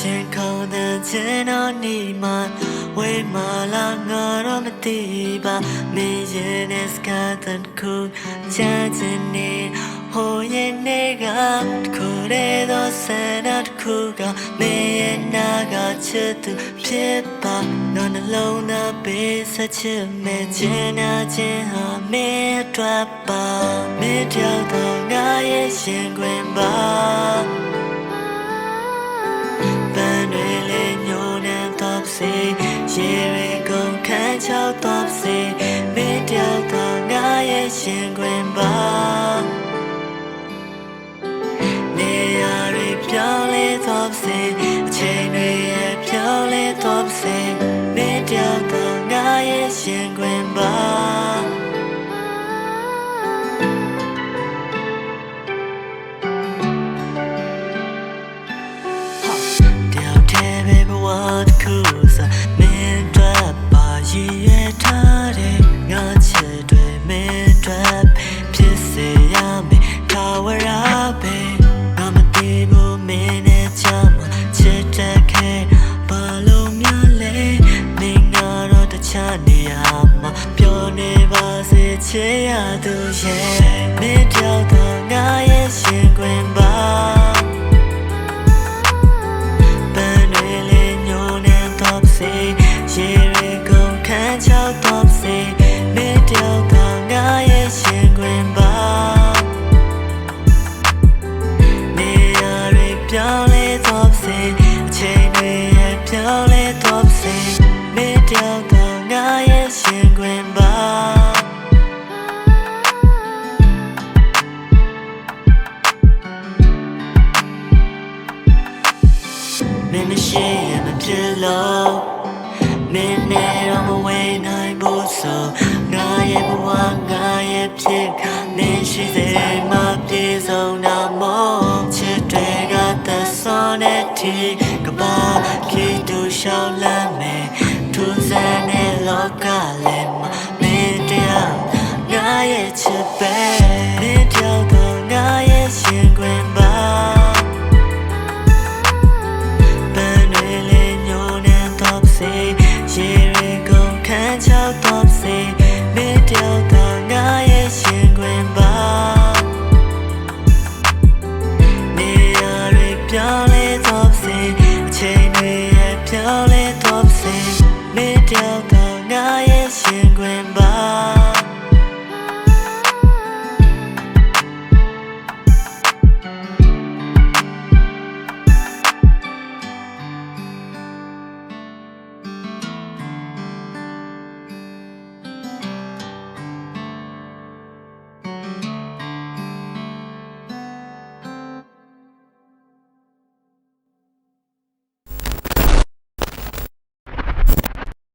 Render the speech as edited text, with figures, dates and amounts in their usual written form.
ရှင်ခေါ်တဲ့ခြင်းတော်နီမှာဝေးမလာငါတော့မသိပါမင်းရဲ့နဲ့စကားတန်ခုချမ်းချင်နေဟိုရဲ့နေကခိုးရတော့ဆန္ဒတစ်ခုကမင်းရဲ့နာကချစ်သူဖြစ်ပါတော့နှလုံးသားပေးဆက်ချစ်မဲ့ခြင်းနာခြင်းဟာမင်းအတွက်ပါမင်းတယောက်တော့ငါရဲ့ရှင်ခွင်ပါရေရီကုန်ခန်းချောက်တော့စေမင်းတယောက်တော့ငါရဲ့ရှင်ခွင်ပါနေရာတွေပြောင်းလဲတော့စေအချိန်တွေရဲ့ပြောင်းလဲတော့စေမင်းတယောက်တော့ငါရဲ့ရှင်ခွင်ပါတယောက်တည်းပဲဘဝတစ်ခုစားရည်ရထားတဲ့ငါချစ်တွေမင်းတို့ဖြစ်စေရမယ်ထာဝရပဲငါမတည်ဘူးမင်းနဲ့ချမ်းချစ်တဲ့ခဲဘာလို့များလဲမင်းကတော့တခြားနေရာမှာပြောနေပါစေချစ်ရသူရဲ့မင်းတယောက်တော့ငါရဲ့ရှင်ခွင်ပါပန်းတွေလေးညိုနေတော့စေရေခန်းချောက်တော့စေမင်းတယောက်တော့ငါရဲ့ရှင်ခွင်ပါနေရာတွေပြောင်းလဲတော့စေအချိန်တွေရဲ့ပြောင်းလဲတော့စေမင်းတယောက်တော့ငါရဲ့ရှင်ခွင်ပါမင်းမရှိရင်မဖြစ်လို့မင်းနဲ့တော့မဝေးနိုင်ဘူးဆိုငါရဲ့ဘဝငါရဲ့ဖြစ်နေရှိစေမှပြေဆုံးတာမို့ချစ်တွေကသက်ဆုံးတဲ့ဒီကဘာခီတူရှောင်းလမ်းမယ်ထူးဆန်း